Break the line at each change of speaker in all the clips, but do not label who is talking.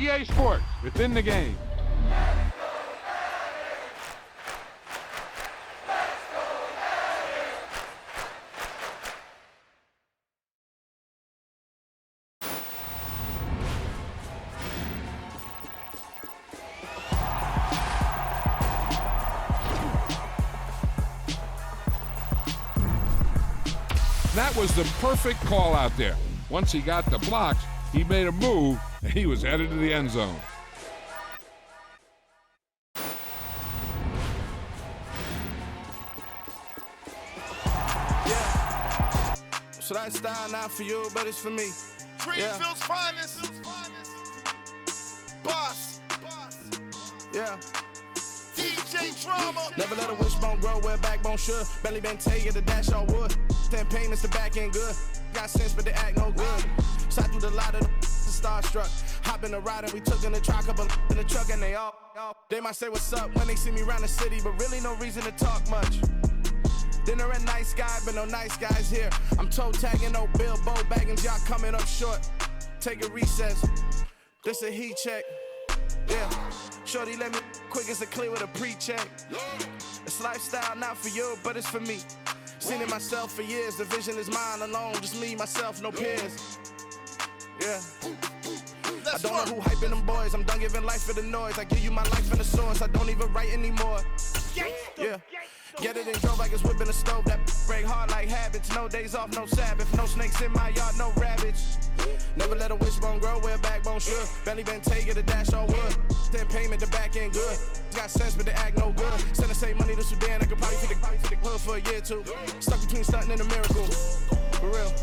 EA Sports, within the game. That was the perfect call out there. Once he got the blocks, he made a move, and he was headed to the end zone.
Yeah. So that style not for you, but it's for me.
Greenfield's finest. Boss.
Yeah.
DJ Drama.
Never let a wishbone grow where backbone should. Belly been taking the dash all wood. 10 payments, the back end good. Got sense, but they act no good. Shot through the lot of the starstruck. Hop in the ride and we took in the truck, couple in the truck, and they might say what's up when they see me around the city, but really no reason to talk much. Dinner at nice guy, but no nice guys here. I'm toe tagging, no Bilbo Baggins, y'all coming up short. Take a recess. This a heat check. Yeah. Shorty let me quick as a clear with a pre-check. It's lifestyle not for you, but it's for me. Seen it myself for years. The vision is mine alone. Just me, myself, no peers. Yeah. I don't know who hyping them boys. I'm done giving life for the noise. I give you my life in the source. I don't even write anymore. Yeah. Get it and drove like it's whipping a stove. That break hard like habits. No days off, no Sabbath. No snakes in my yard, no rabbits. Never let a wishbone grow where backbone should. Belly been taking the dash all wood. 10 payment, the back end good. Got sense, but they act no good. Send the same money to Sudan. I could probably take the hood for a year or two. Stuck between stunting and a miracle. For real.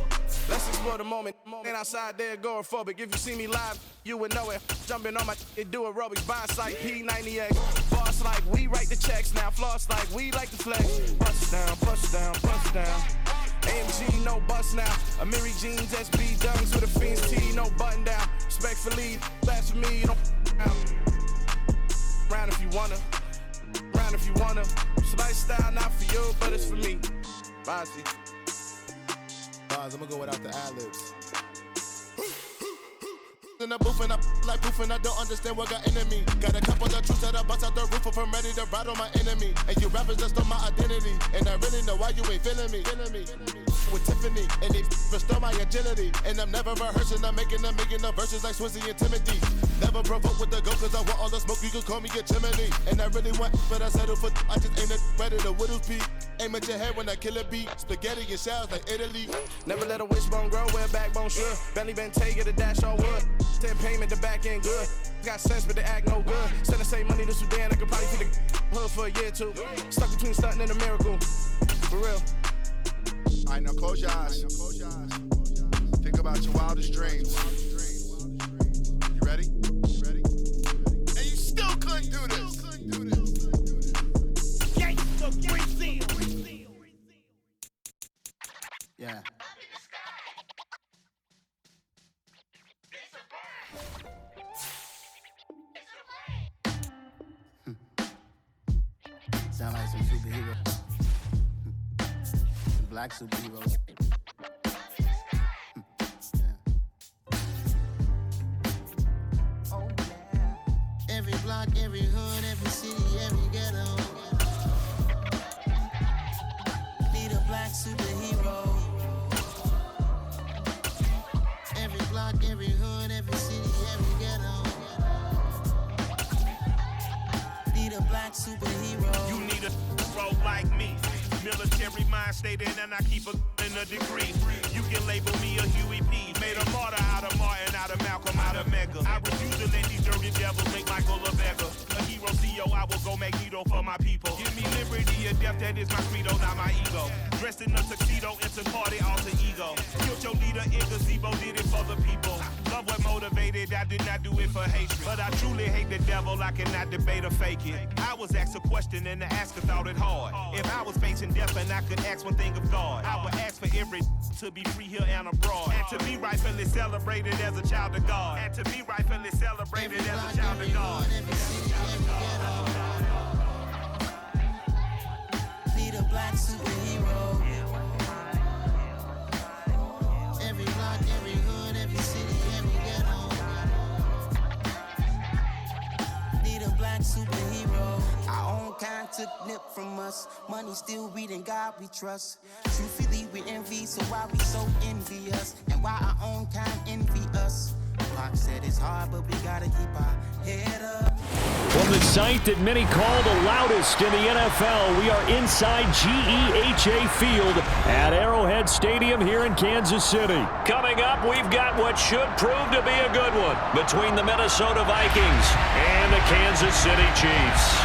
Let's explore the moment. Ain't outside there agoraphobic. If you see me live, you would know it. Jumping on my do aerobics. Boss like P90X. Boss like we write the checks now. Floss like we like the flex. Bust down, bust down, bust down. AMG, no bust now. Amiri jeans, SB dunks with a Fiends T, no button down. Respect for lead, last for me, you don't down. Round if you wanna, round if you wanna. It's lifestyle not for you, but it's for me. Bossy.
Bars, I'm gonna go without the ad-libs. In the booth and I like proof and I don't understand what got into me. Got a couple of troops that I bust out the roof if I'm ready to ride on my enemy. And you rappers just on my identity. And I really know why you ain't feeling me. With Tiffany and they restore my agility. And I'm never rehearsing, I'm making the verses like Swizzy and Timothy. Never provoke with the go cause I want all the smoke, you can call me a chimney. And I really want, but I settle for I just ain't ready to Whittles Peak. Aim at your head when I kill a beat. Spaghetti and shells like Italy.
Never let a wishbone grow where backbone should. Belly been taking the dash all wood. 10 payment, the back end good. Got sense, but they act no good. Send the same money to Sudan, I could probably feed the hood for a year or two. Stuck between stunting and a miracle. For real.
Alright, now close your eyes. Think about your wildest dreams. You ready? And you still couldn't do this.
Yeah. Sound like some superhero. Some black superheroes. Oh yeah. Every block, every hood, every city, every ghetto. Need a black superhero. Every block, every hood, every city, every ghetto. Need a black superhero.
You need a role like me. Military mind state and I keep in a degree. You can label me a Huey P. Made a martyr out of Martin, out of Malcolm, out of Mega. I refuse to let these dirty devils make Michael a beggar. A hero CEO, I will go Magneto for my people. Give me liberty or death, that is my credo, not my ego. Dressed in a tuxedo, into party, alter ego. Killed your leader in gazebo, did it for the people. Love what motivated, I did not do it for hatred. But I truly hate the devil, I cannot debate or fake it. I was asked a question and the asker thought it hard. If I was facing death and I could ask one thing of God, I would ask for every to be free here and abroad. And to be rightfully celebrated as a child of God. And to be rightfully celebrated as a child of God.
Need a black superhero. Every block, every hood, every city, every ghetto.
Money still reading, God we trust. Truthfully, we envy, so why we so envious? And why our own kind envy us? Block said it's hard, but we gotta keep our head up.
From the site that many call the loudest in the NFL, we are inside GEHA Field at Arrowhead Stadium here in Kansas City. Coming up, we've got what should prove to be a good one between the Minnesota Vikings and the Kansas City Chiefs.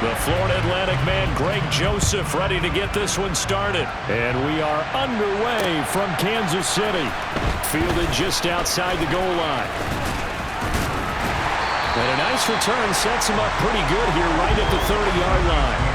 The Florida Atlantic man, Greg Joseph, ready to get this one started. And we are underway from Kansas City. Fielded just outside the goal line. And a nice return sets him up pretty good here right at the 30-yard line.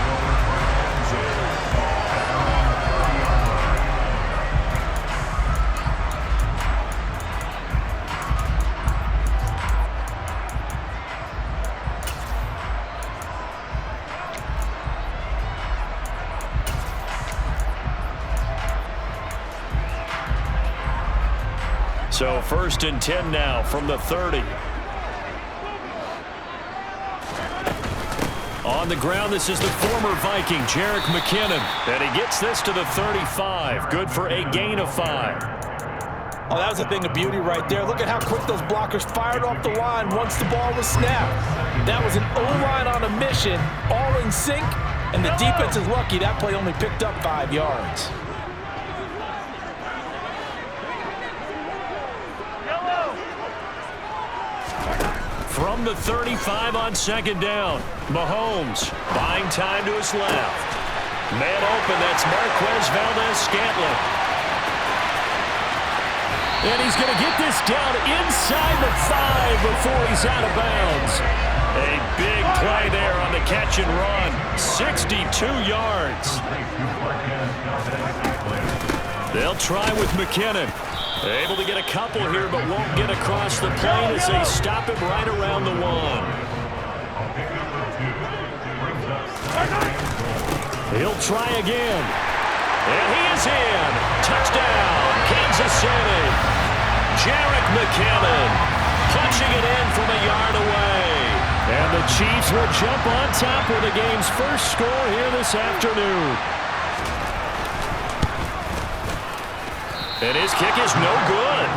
So 1st and 10 now from the 30. On the ground, this is the former Viking, Jerick McKinnon. And he gets this to the 35. Good for a gain of 5.
Oh, that was a thing of beauty right there. Look at how quick those blockers fired off the line once the ball was snapped. That was an O-line on a mission, all in sync, and the defense is lucky that play only picked up 5 yards.
From the 35 on 2nd down, Mahomes buying time to his left. Man open, that's Marquez Valdes-Scantling. And he's going to get this down inside the 5 before he's out of bounds. A big play there on the catch and run. 62 yards. They'll try with McKinnon. Able to get a couple here, but won't get across the plane as they stop him right around the 1. He'll try again. And he is in. Touchdown, Kansas City. Jerick McKinnon punching it in from a yard away. And the Chiefs will jump on top with the game's first score here this afternoon. And his kick is no good.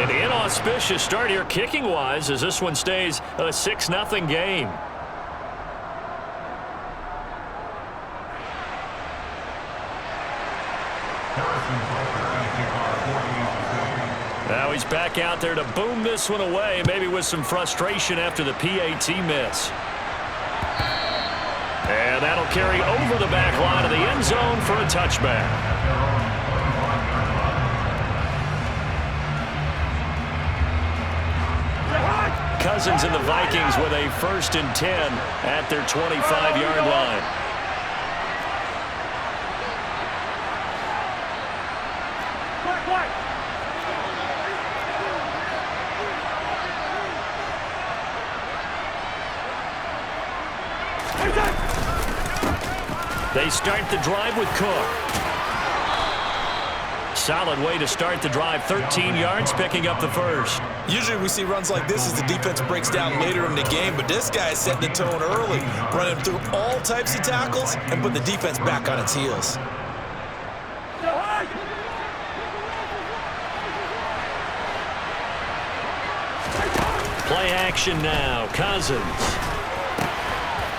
An inauspicious start here kicking-wise as this one stays a 6-0 game. Now he's back out there to boom this one away, maybe with some frustration after the PAT miss. And that'll carry over the back line of the end zone for a touchback. Cousins and the Vikings with a 1st and 10 at their 25-yard line. They start the drive with Cook. Solid way to start the drive. 13 yards, picking up the 1st.
Usually we see runs like this as the defense breaks down later in the game, but this guy is setting the tone early, running through all types of tackles and put the defense back on its heels.
Play action now. Cousins.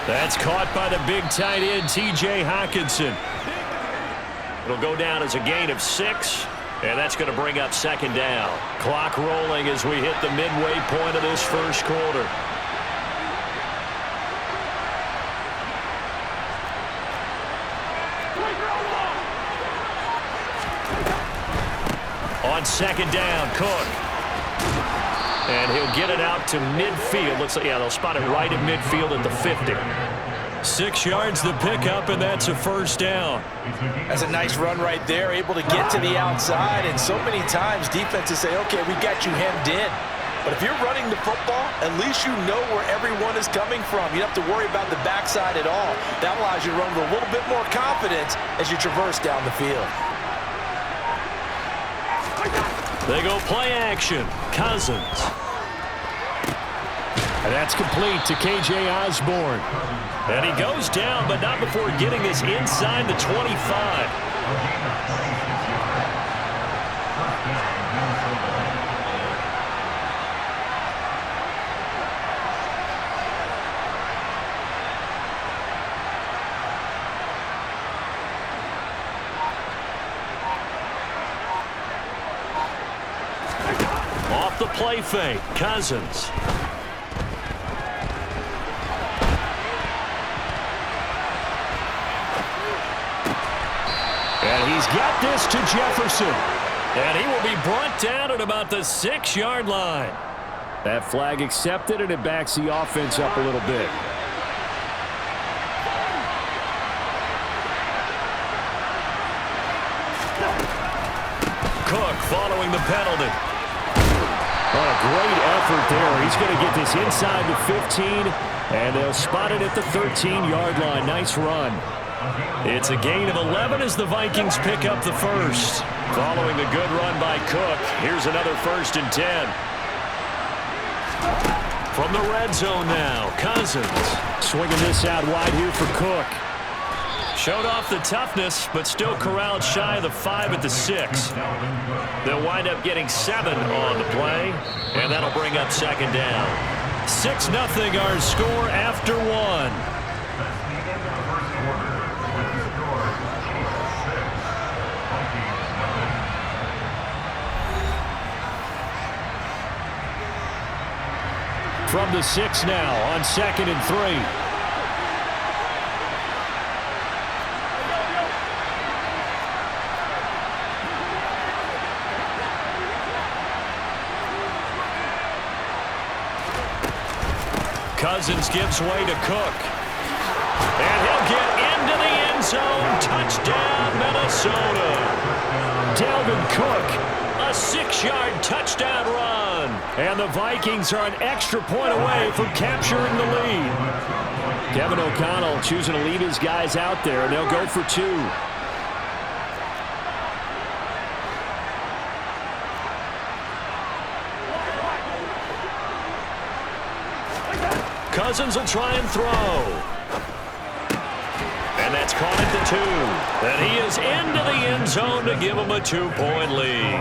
That's caught by the big tight end, T.J. Hockenson. It'll go down as a gain of 6, and that's going to bring up 2nd down. Clock rolling as we hit the midway point of this first quarter. On 2nd down, Cook. And he'll get it out to midfield. Looks like, yeah, they'll spot it right at midfield at the 50. 6 yards the pickup, and that's a 1st down.
That's a nice run right there, able to get to the outside. And so many times defenses say, okay, we got you hemmed in. But if you're running the football, at least you know where everyone is coming from. You don't have to worry about the backside at all. That allows you to run with a little bit more confidence as you traverse down the field.
They go play action. Cousins. And that's complete to K.J. Osborne. And he goes down, but not before getting this inside the 25. Off the play fake, Cousins. And he's got this to Jefferson. And he will be brought down at about the 6-yard line. That flag accepted, and it backs the offense up a little bit. Cook following the penalty. Oh, a great effort there. He's going to get this inside the 15, and they'll spot it at the 13-yard line. Nice run. It's a gain of 11 as the Vikings pick up the first. Following the good run by Cook, here's another 1st and 10. From the red zone now, Cousins swinging this out wide here for Cook. Showed off the toughness, but still corralled shy of the 5 at the 6. They'll wind up getting 7 on the play, and that'll bring up 2nd down. 6-0 our score after 1. From the 6 now on 2nd and 3. Cousins gives way to Cook. And he'll get into the end zone. Touchdown, Minnesota. Dalvin Cook, a 6-yard touchdown run. And the Vikings are an extra point away from capturing the lead. Kevin O'Connell choosing to lead his guys out there, and they'll go for 2. Cousins will try and throw. And that's caught at the 2. And he is into the end zone to give him a 2-point lead.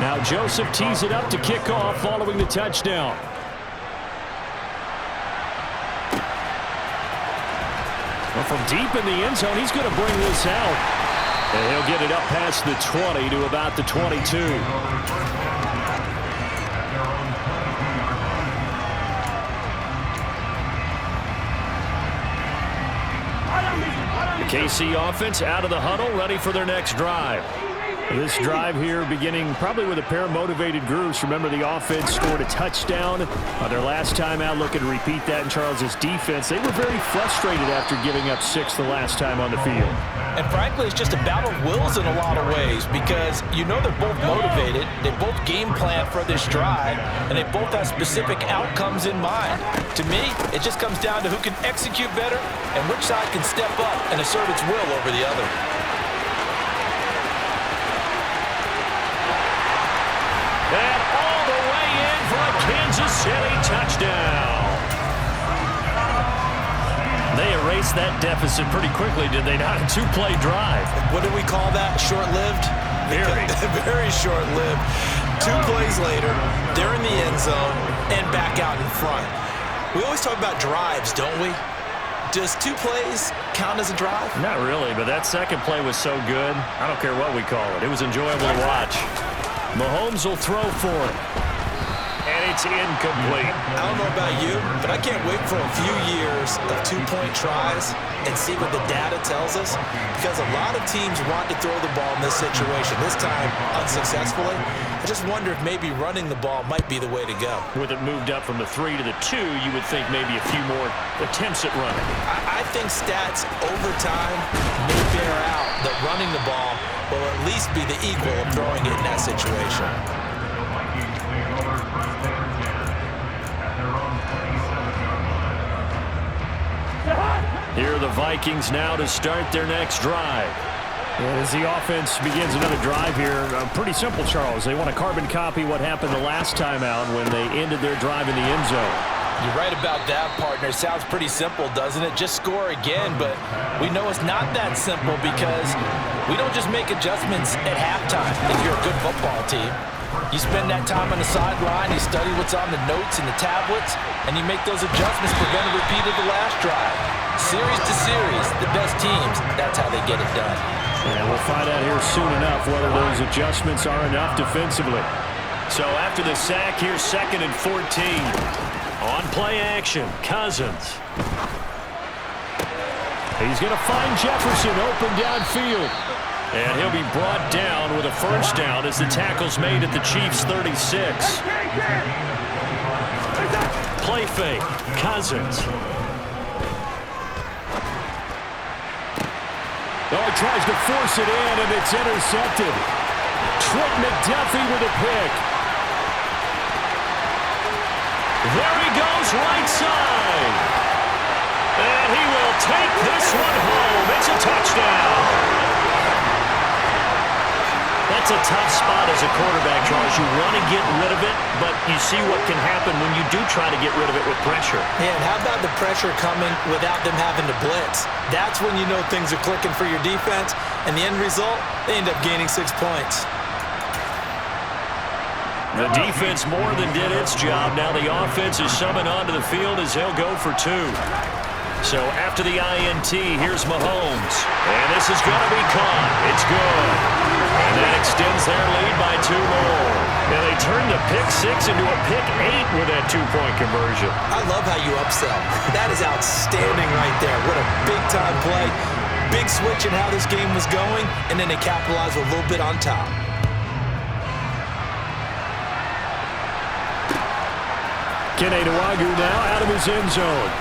Now Joseph tees it up to kick off following the touchdown. Well, from deep in the end zone, he's going to bring this out. And he'll get it up past the 20 to about the 22. The KC offense out of the huddle, ready for their next drive. This drive here beginning probably with a pair of motivated groups. Remember, the offense scored a touchdown on their last time out, looking to repeat that in Charles's defense. They were very frustrated after giving up 6 the last time on the field.
And frankly, it's just a battle of wills in a lot of ways because you know they're both motivated, they both game plan for this drive, and they both have specific outcomes in mind. To me, it just comes down to who can execute better and which side can step up and assert its will over the other.
And all the way in for a Kansas City touchdown. They erased that deficit pretty quickly, did they not? A 2-play drive.
What did we call that? Short-lived?
Very.
Very short-lived. 2 plays later, they're in the end zone and back out in front. We always talk about drives, don't we? Does 2 plays count as a drive?
Not really, but that second play was so good. I don't care what we call it. It was enjoyable to watch. Mahomes will throw for it. And it's incomplete.
I don't know about you, but I can't wait for a few years of 2-point tries and see what the data tells us, because a lot of teams want to throw the ball in this situation, this time unsuccessfully. I just wonder if maybe running the ball might be the way to go.
With it moved up from the 3 to the 2, you would think maybe a few more attempts at running.
I think stats over time may bear out that running the ball will at least be the equal of throwing it in that situation.
Here are the Vikings now to start their next drive. And as the offense begins another drive here, pretty simple, Charles. They want to carbon copy what happened the last time out when they ended their drive in the end zone.
You're right about that, partner. It sounds pretty simple, doesn't it? Just score again, but we know it's not that simple because we don't just make adjustments at halftime if you're a good football team. You spend that time on the sideline, you study what's on the notes and the tablets, and you make those adjustments, prevent a repeat of the last drive. Series to series, the best teams, that's how they get it done.
And we'll find out here soon enough whether those adjustments are enough defensively. So after the sack, here's 2nd and 14. On play action, Cousins. He's going to find Jefferson open downfield. And he'll be brought down with a first down as the tackle's made at the Chiefs' 36. Play fake, Cousins. Oh, he tries to force it in, and it's intercepted. Trent McDuffie with a pick. There he goes, right side. And he will take this one home. It's a touchdown. That's a tough spot as a quarterback, Charles. You want to get rid of it, but you see what can happen when you do try to get rid of it with pressure.
Yeah, and how about the pressure coming without them having to blitz? That's when you know things are clicking for your defense, and the end result, they end up gaining 6 points.
The defense more than did its job. Now the offense is summoned onto the field as they'll go for 2. So after the INT, here's Mahomes. And this is going to be caught. It's good. And that extends their lead by 2 more. And they turn the pick 6 into a pick 8 with that 2-point conversion.
I love how you upsell. That is outstanding right there. What a big-time play. Big switch in how this game was going, and then they capitalized a little bit on top.
Kene Nwangwu now out of his end zone.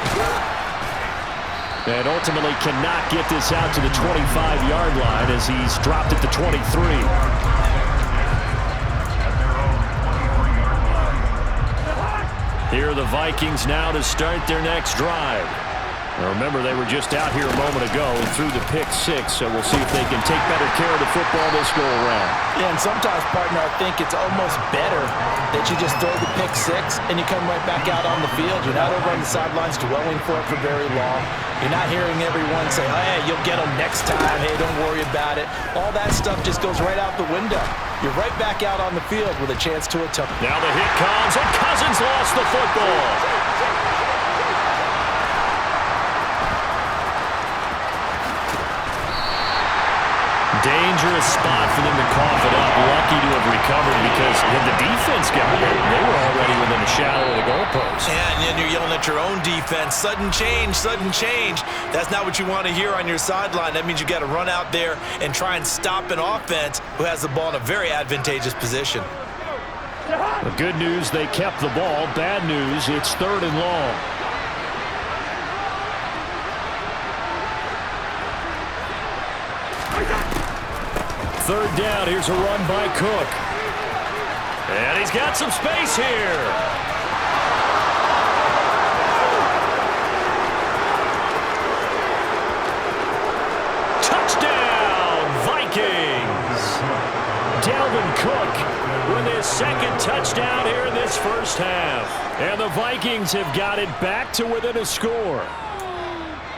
And ultimately cannot get this out to the 25-yard line as he's dropped at the 23. Here are the Vikings now to start their next drive. Now remember, they were just out here a moment ago and threw the pick 6, so we'll see if they can take better care of the football this go-around.
Yeah, and sometimes, partner, I think it's almost better that you just throw the pick 6 and you come right back out on the field. You're not over on the sidelines dwelling for it for very long. You're not hearing everyone say, oh, hey, you'll get them next time. Hey, don't worry about it. All that stuff just goes right out the window. You're right back out on the field with a chance to attempt.
Now the hit comes, and Cousins lost the football. Dangerous spot for them to cough it up. Lucky to have recovered because had the defense got it, they were already within a shadow of the goalpost.
Yeah, and then you're yelling at your own defense. Sudden change, sudden change. That's not what you want to hear on your sideline. That means you got to run out there and try and stop an offense who has the ball in a very advantageous position.
The good news, they kept the ball. Bad news, it's 3rd and long. Third down, here's a run by Cook. And he's got some space here. Touchdown, Vikings. Dalvin Cook with his 2nd touchdown here in this first half. And the Vikings have got it back to within a score.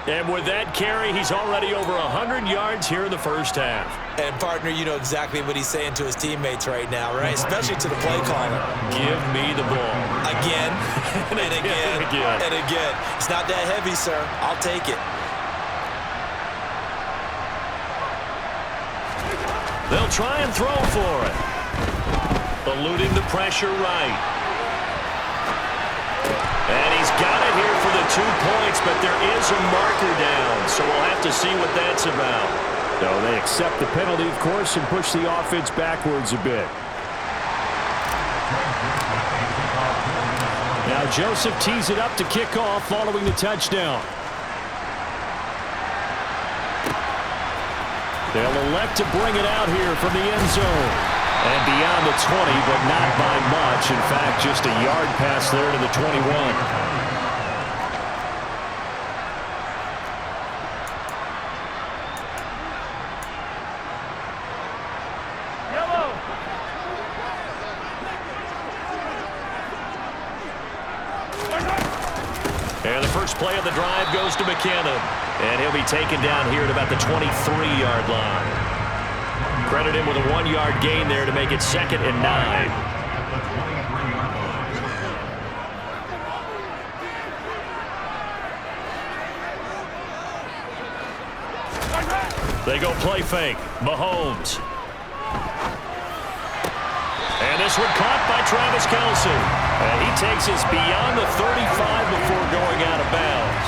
And with that carry, he's already over 100 yards here in the first half.
And, partner, you know exactly what he's saying to his teammates right now, right? Especially to the play caller.
Give me the ball.
Again, and again, and again. It's not that heavy, sir. I'll take it.
They'll try and throw for it. Eluding the pressure right. And he's got it here for the 2 points, but there is a marker down, so we'll have to see what that's about. No, they accept the penalty, of course, and push the offense backwards a bit. Now Joseph tees it up to kick off following the touchdown. They'll elect to bring it out here from the end zone. And beyond the 20, but not by much. In fact, just a yard pass there to the 21. And the first play of the drive goes to McKinnon. And he'll be taken down here at about the 23-yard line. Credit him with a 1-yard gain there to make it 2nd and 9. They go play fake. Mahomes. And this one caught by Travis Kelce. And he takes us beyond the 35 before going out of bounds.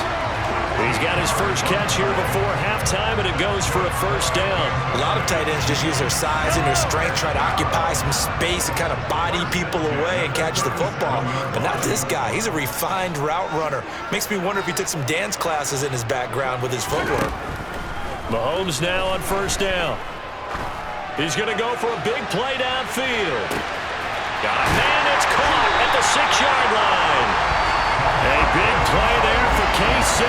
He's got his first catch here before halftime, and it goes for a first down.
A lot of tight ends just use their size and their strength, try to occupy some space and kind of body people away and catch the football. But not this guy. He's a refined route runner. Makes me wonder if he took some dance classes in his background with his footwork.
Mahomes now on first down. He's going to go for a big play downfield. Got a man that's caught at the 6-yard line. A big play there for KC.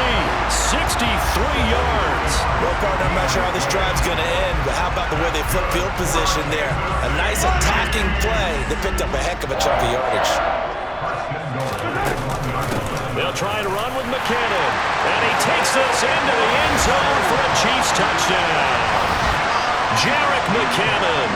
63 yards.
Well, partner, I'm not sure how this drive's going to end, but how about the way they flip field position there? A nice attacking play that picked up a heck of a chunk of yardage.
They'll try to run with McKinnon. And he takes this into the end zone for a Chiefs touchdown. Jerick McKinnon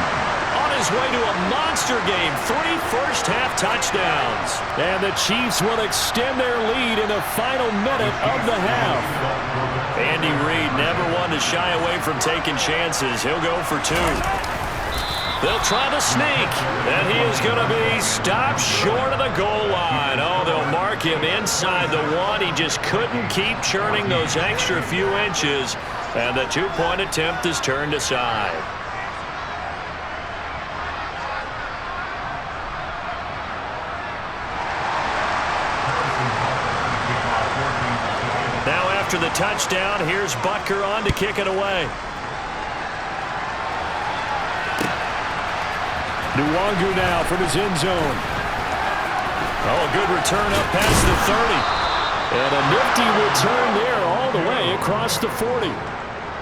on his way to a monster game. 3 first-half touchdowns. And the Chiefs will extend their lead in the final minute of the half. Andy Reid never one to shy away from taking chances. He'll go for 2. They'll try to sneak. And he is going to be stopped short of the goal line. Oh, they'll mark him inside the 1. He just couldn't keep churning those extra few inches. And the 2-point attempt is turned aside. Now after the touchdown, here's Butker on to kick it away. Nwangu now from his end zone. Oh, a good return up past the 30. And a nifty return there all the way across the 40.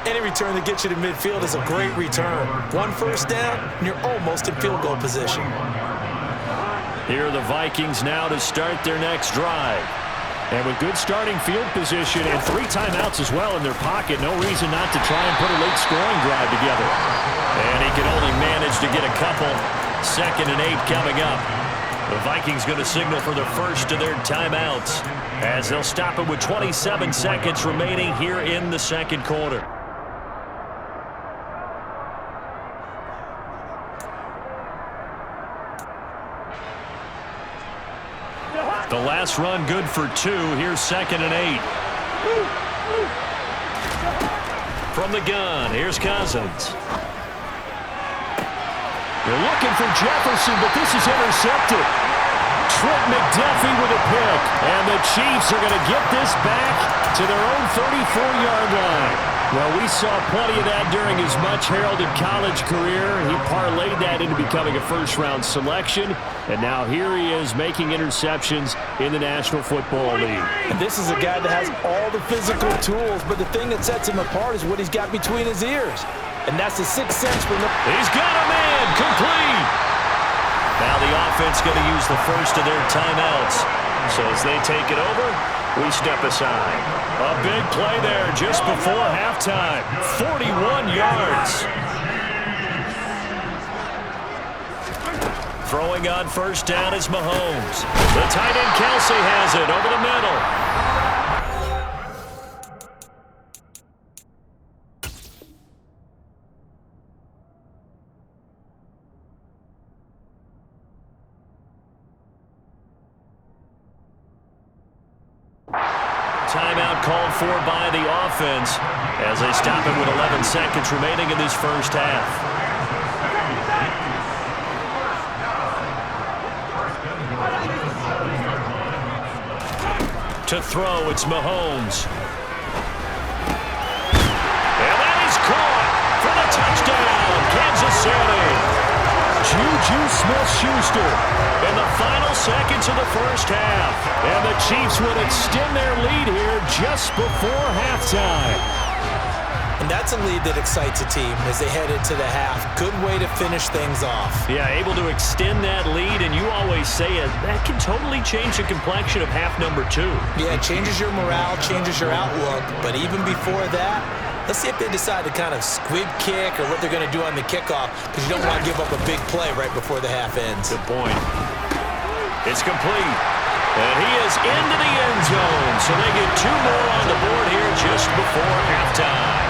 Any return that gets you to midfield is a great return. 1 first down, and you're almost in field goal position.
Here are the Vikings now to start their next drive. And with good starting field position and 3 timeouts as well in their pocket, no reason not to try and put a late scoring drive together. And he can only manage to get a couple. 2nd and 8 coming up. The Vikings going to signal for the first of their timeouts as they'll stop it with 27 seconds remaining here in the second quarter. The last run good for 2. Here's 2nd and 8. From the gun, here's Cousins. They're looking for Jefferson, but this is intercepted. Trent McDuffie with a pick. And the Chiefs are going to get this back to their own 34-yard line. Well, we saw plenty of that during his much-heralded college career. He parlayed that into becoming a first-round selection. And now here he is making interceptions in the National Football League.
And this is a guy that has all the physical tools, but the thing that sets him apart is what he's got between his ears. And that's the 6th sense for him.
He's got a man complete. Now the offense going to use the first of their timeouts. So as they take it over, we step aside. A big play there just before halftime. 41 yards. Throwing on first down is Mahomes. The tight end Kelce has it over the middle. Timeout called for by the offense as they stop it with 11 seconds remaining in this first half. To throw, it's Mahomes. And that is caught for the Juju Smith-Schuster in the final seconds of the first half. And the Chiefs would extend their lead here just before halftime.
And that's a lead that excites a team as they head into the half. Good way to finish things off.
Yeah, able to extend that lead, and you always say it, that can totally change the complexion of half number 2.
Yeah, it changes your morale, changes your outlook. But even before that, let's see if they decide to kind of squib kick or what they're going to do on the kickoff, because you don't want to give up a big play right before the half ends.
Good point. It's complete. And he is into the end zone. So they get 2 more on the board here just before halftime.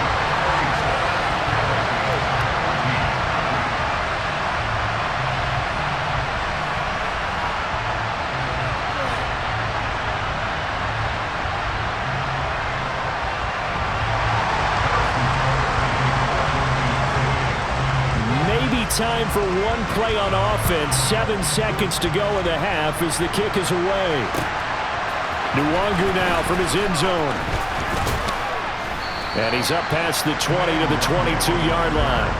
Time for one play on offense. 7 seconds to go in the half as the kick is away. Nwangu now from his end zone. And he's up past the 20 to the 22-yard line.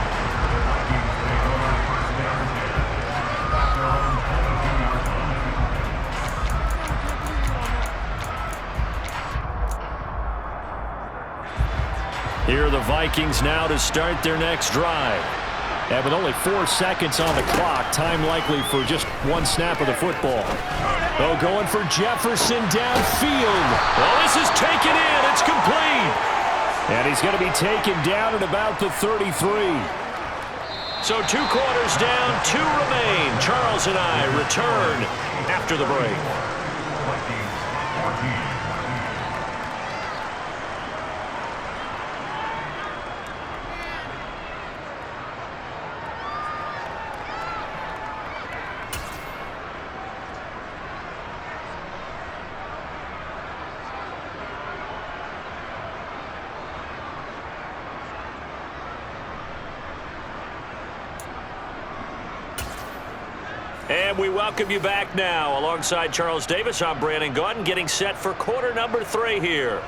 Here are the Vikings now to start their next drive. And with only 4 seconds on the clock, time likely for just one snap of the football. Oh, going for Jefferson downfield. Well, this is taken in. It's complete. And he's going to be taken down at about the 33. So 2 quarters down, 2 remain. Charles and I return after the break. And we welcome you back now. Alongside Charles Davis, I'm Brandon Gaudin, getting set for quarter number 3 here.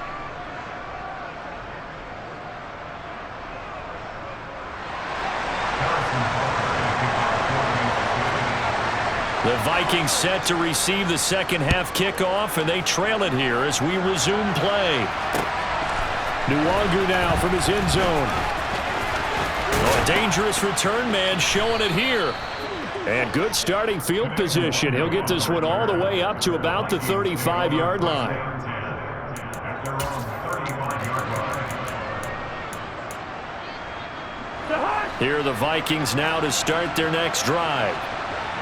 The Vikings set to receive the second half kickoff, and they trail it here as we resume play. Nwangu now from his end zone. Oh, a dangerous return man showing it here. And good starting field position. He'll get this one all the way up to about the 35-yard line. Here are the Vikings now to start their next drive.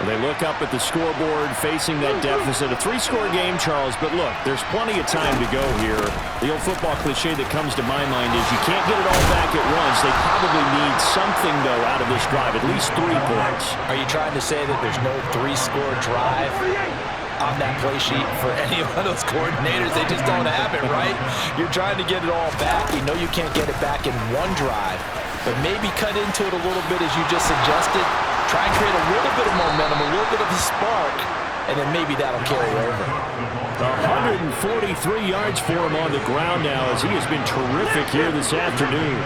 They look up at the scoreboard facing that deficit. A 3-score game, Charles, but look, there's plenty of time to go here. The old football cliche that comes to my mind is you can't get it all back at once. They probably need something, though, out of this drive, at least 3 points.
Are you trying to say that there's no 3-score drive on that play sheet for any one of those coordinators? They just don't have it, right? You're trying to get it all back. You know you can't get it back in one drive, but maybe cut into it a little bit as you just suggested. Try and create a little bit of momentum, a little bit of a spark, and then maybe that'll carry over.
143 yards for him on the ground now as he has been terrific here this afternoon.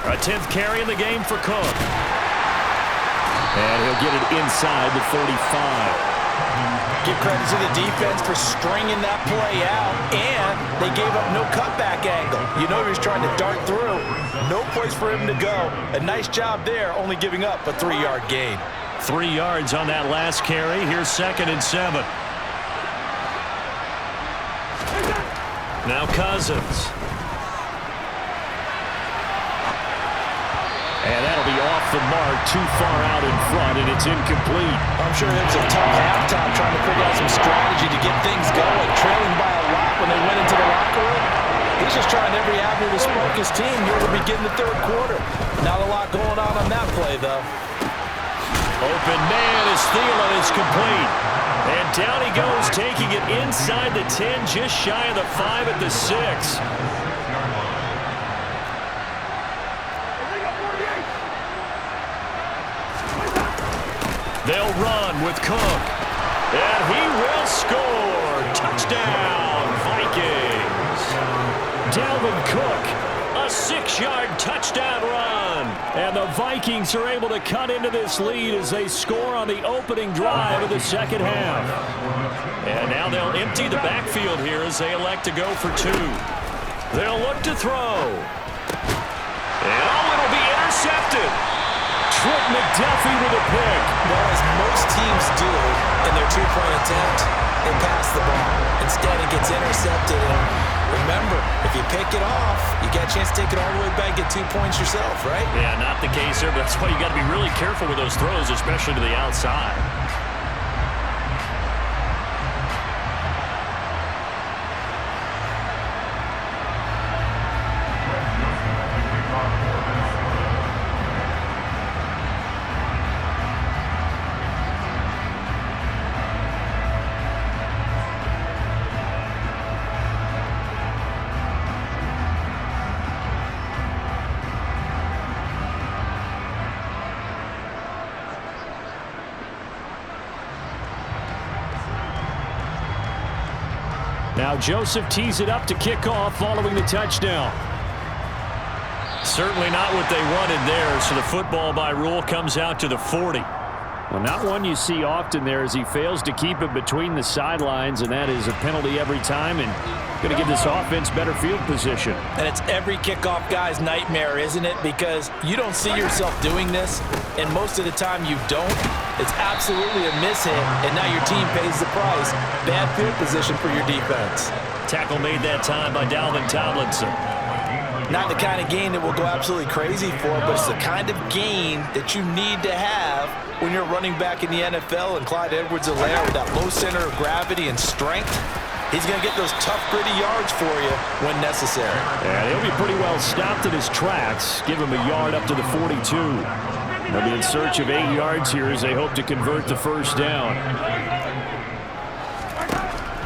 A 10th carry in the game for Cook. And he'll get it inside the 45.
Give credit to the defense for stringing that play out, and they gave up no cutback angle. You know he was trying to dart through. No place for him to go. A nice job there, only giving up a 3-yard gain.
3 yards on that last carry. Here's 2nd and 7. Now Cousins. And that'll be off the mark, too far out in front, and it's incomplete.
I'm sure it was a tough halftime trying to figure out some strategy to get things going, trailing by a lot when they went into the locker room. He's just trying every avenue to spark his team here to begin the 3rd quarter. Not a lot going on that play, though.
Open man is Thielen, is complete. And down he goes, taking it inside the 10, just shy of the 5 at the 6. They'll run with Cook. And he will score. Touchdown, Vikings. Dalvin Vikings are able to cut into this lead as they score on the opening drive of the second half. And now they'll empty the backfield here as they elect to go for two. They'll look to throw. And it'll be intercepted. Trent McDuffie with a pick.
Well, as most teams do in their two-point attempt, they pass the ball. Instead, it gets intercepted. And remember, if you pick it off, you get a chance to take it all the way back, get 2 points yourself, right?
Yeah, not the case there, but that's why you got to be really careful with those throws, especially to the outside. Now Joseph tees it up to kick off following the touchdown. Certainly not what they wanted there, so the football by rule comes out to the 40. Well, not one you see often there as he fails to keep it between the sidelines, and that is a penalty every time and going to give this offense better field position.
And it's every kickoff guy's nightmare, isn't it? Because you don't see yourself doing this, and most of the time you don't. It's absolutely a mishit, and now your team pays the price. Bad field position for your defense.
Tackle made that time by Dalvin Tomlinson.
Not the kind of gain that we'll go absolutely crazy for, but it's the kind of gain that you need to have when you're running back in the NFL, and Clyde Edwards-Helaire with that low center of gravity and strength. He's going to get those tough, gritty yards for you when necessary.
And he'll be pretty well stopped in his tracks. Give him a yard up to the 42. They'll be in search of 8 yards here as they hope to convert the first down.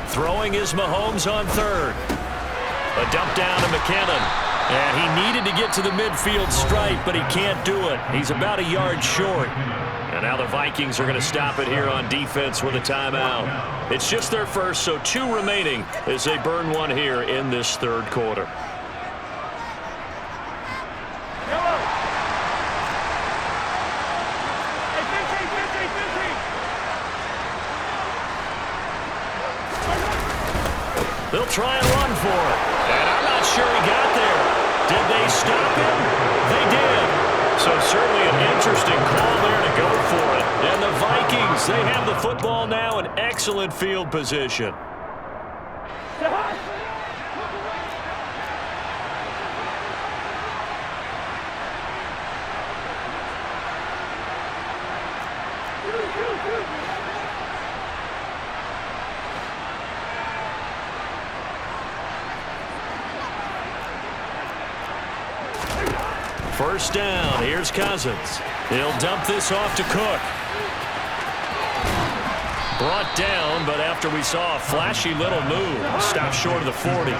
Throwing is Mahomes on third. A dump down to McKinnon. And he needed to get to the midfield stripe, but he can't do it. He's about a yard short. And now the Vikings are going to stop it here on defense with a timeout. It's just their first, so 2 remaining as they burn one here in this third quarter. They'll try and run for it. And I'm not sure he got there. Did they stop him? They did. So certainly an interesting call there to go for it. And the Vikings, they have the football now in excellent field position. First down, here's Cousins. He'll dump this off to Cook. Brought down, but after we saw a flashy little move, stopped short of the 40.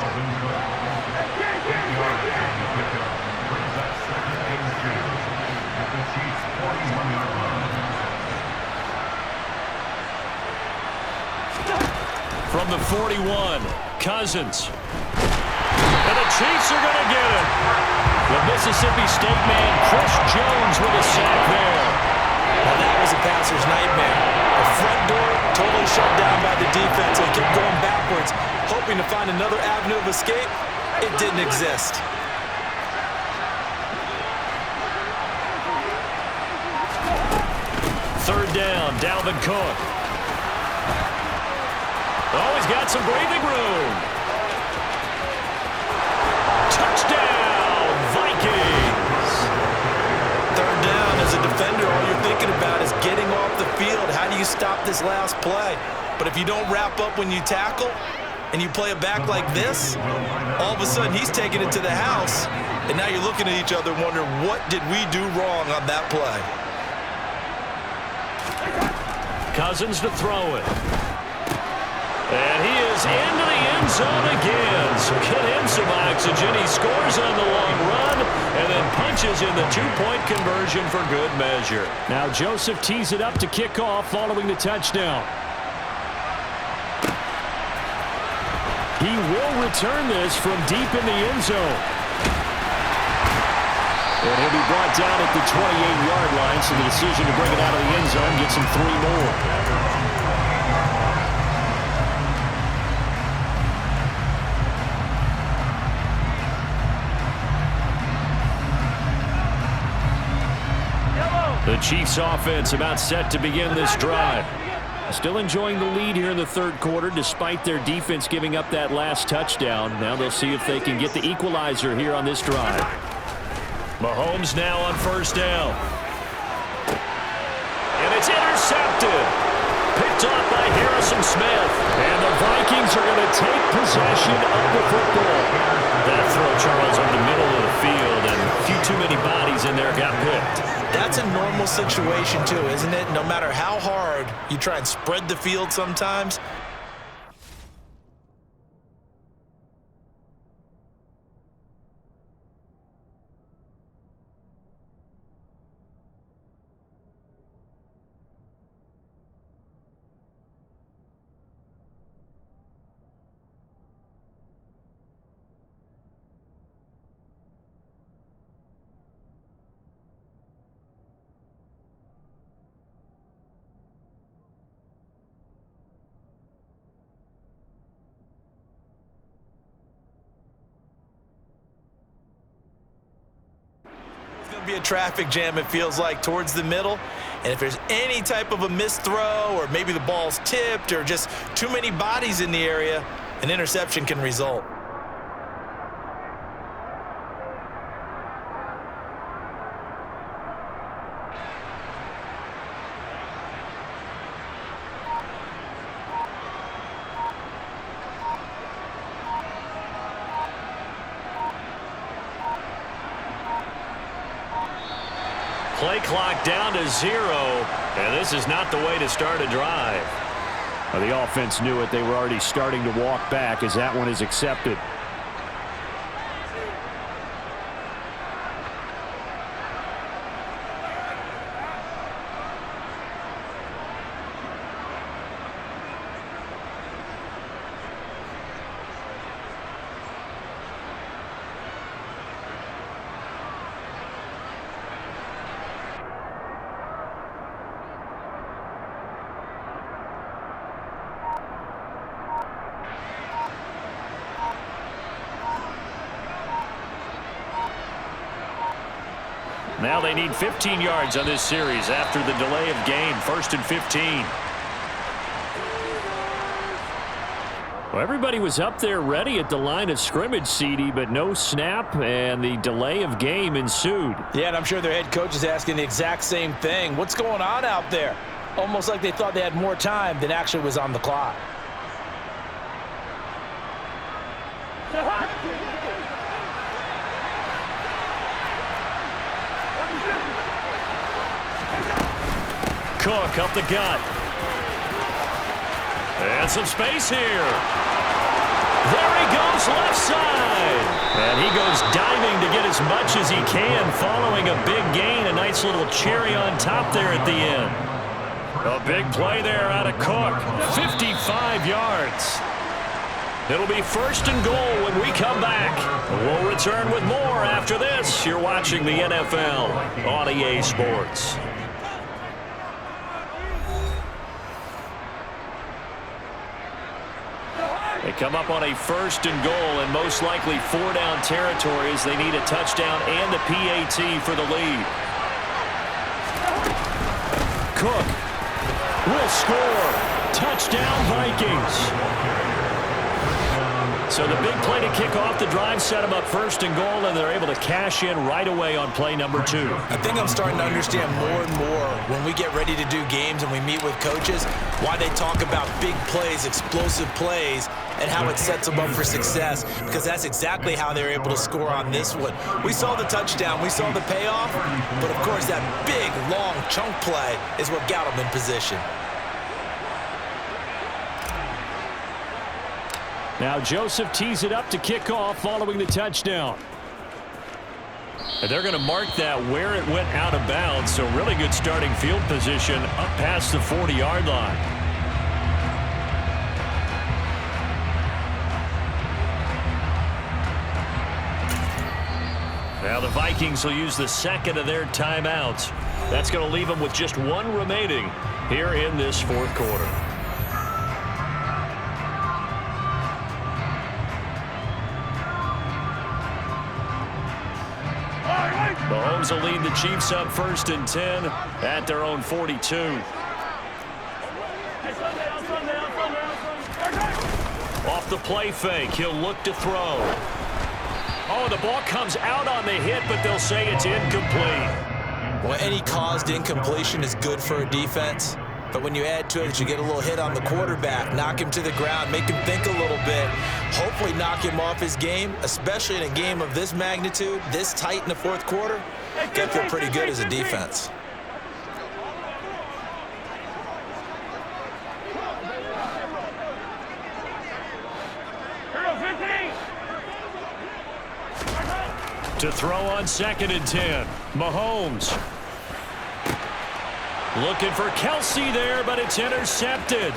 From the 41, Cousins. And the Chiefs are going to get it. The Mississippi State man, Chris Jones, with a sack there.
Well, that was a passer's nightmare. The front door totally shut down by the defense. They kept going backwards, hoping to find another avenue of escape. It didn't exist.
Third down, Dalvin Cook. Oh, he's got some breathing room. Touchdown, Vikings.
Third down, as a defender, all you're thinking about is getting off the field. How do you stop this last play? But if you don't wrap up when you tackle and you play it back like this, all of a sudden he's taking it to the house, and now you're looking at each other wondering, what did we do wrong on that play?
Cousins to throw it. And he is into the end zone again. So get him some oxygen. He scores on the long run and then punches in the 2-point conversion for good measure. Now Joseph tees it up to kick off following the touchdown. He will return this from deep in the end zone. And he'll be brought down at the 28-yard line, so the decision to bring it out of the end zone gets him 3 more. The Chiefs offense about set to begin this drive. Still enjoying the lead here in the third quarter despite their defense giving up that last touchdown. Now they'll see if they can get the equalizer here on this drive. Mahomes now on first down. And it's intercepted. Picked off by Harrison Smith. And the Vikings are going to take possession of the football. That throw, Charles, on the middle of the field, and a few too many bodies in there got picked.
That's a normal situation too, isn't it? No matter how hard you try and spread the field sometimes. Be a traffic jam, it feels like, towards the middle. And if there's any type of a missed throw, or maybe the ball's tipped, or just too many bodies in the area, an interception can result.
Play clock down to 0, and this is not the way to start a drive. Well, the offense knew it. They were already starting to walk back as that one is accepted. Now they need 15 yards on this series after the delay of game. 1st and 15. Well, everybody was up there ready at the line of scrimmage, CD, but no snap, and the delay of game ensued.
Yeah, and I'm sure their head coach is asking the exact same thing. What's going on out there? Almost like they thought they had more time than actually was on the clock.
Cook up the gut. And some space here. There he goes left side. And he goes diving to get as much as he can following a big gain. A nice little cherry on top there at the end. A big play there out of Cook. 55 yards. It'll be 1st and goal when we come back. We'll return with more after this. You're watching the NFL on EA Sports. They come up on a 1st and goal and most likely 4-down territory as they need a touchdown and a PAT for the lead. Cook will score. Touchdown Vikings. So the big play to kick off the drive set them up 1st and goal, and they're able to cash in right away on play number 2.
I think I'm starting to understand more and more when we get ready to do games and we meet with coaches why they talk about big plays, explosive plays, and how it sets them up for success, because that's exactly how they're able to score on this one. We saw the touchdown, we saw the payoff, but of course that big, long chunk play is what got them in position.
Now Joseph tees it up to kick off following the touchdown. And they're going to mark that where it went out of bounds, so really good starting field position up past the 40-yard line. Now the the Vikings will use the second of their timeouts. That's going to leave them with just one remaining here in this fourth quarter. Mahomes will lead the Chiefs up 1st and 10 at their own 42. Off the play fake, he'll look to throw. Oh, the ball comes out on the hit, but they'll say it's incomplete.
Well, any caused incompletion is good for a defense. But when you add to it that you get a little hit on the quarterback, knock him to the ground, make him think a little bit, hopefully knock him off his game, especially in a game of this magnitude, this tight in the fourth quarter, they feel pretty good as a defense.
To throw on 2nd and 10, Mahomes. Looking for Kelsey there, but it's intercepted.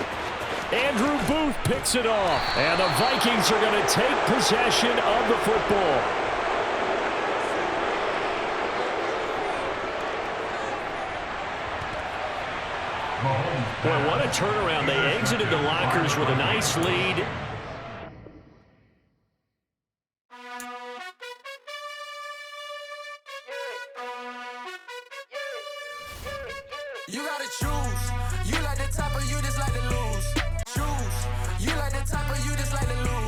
Andrew Booth picks it off, and the Vikings are going to take possession of the football. Boy, what a turnaround. They exited the lockers with a nice lead.
You gotta choose. You like the top or you just like to lose. Choose. You like the top or you just like to lose.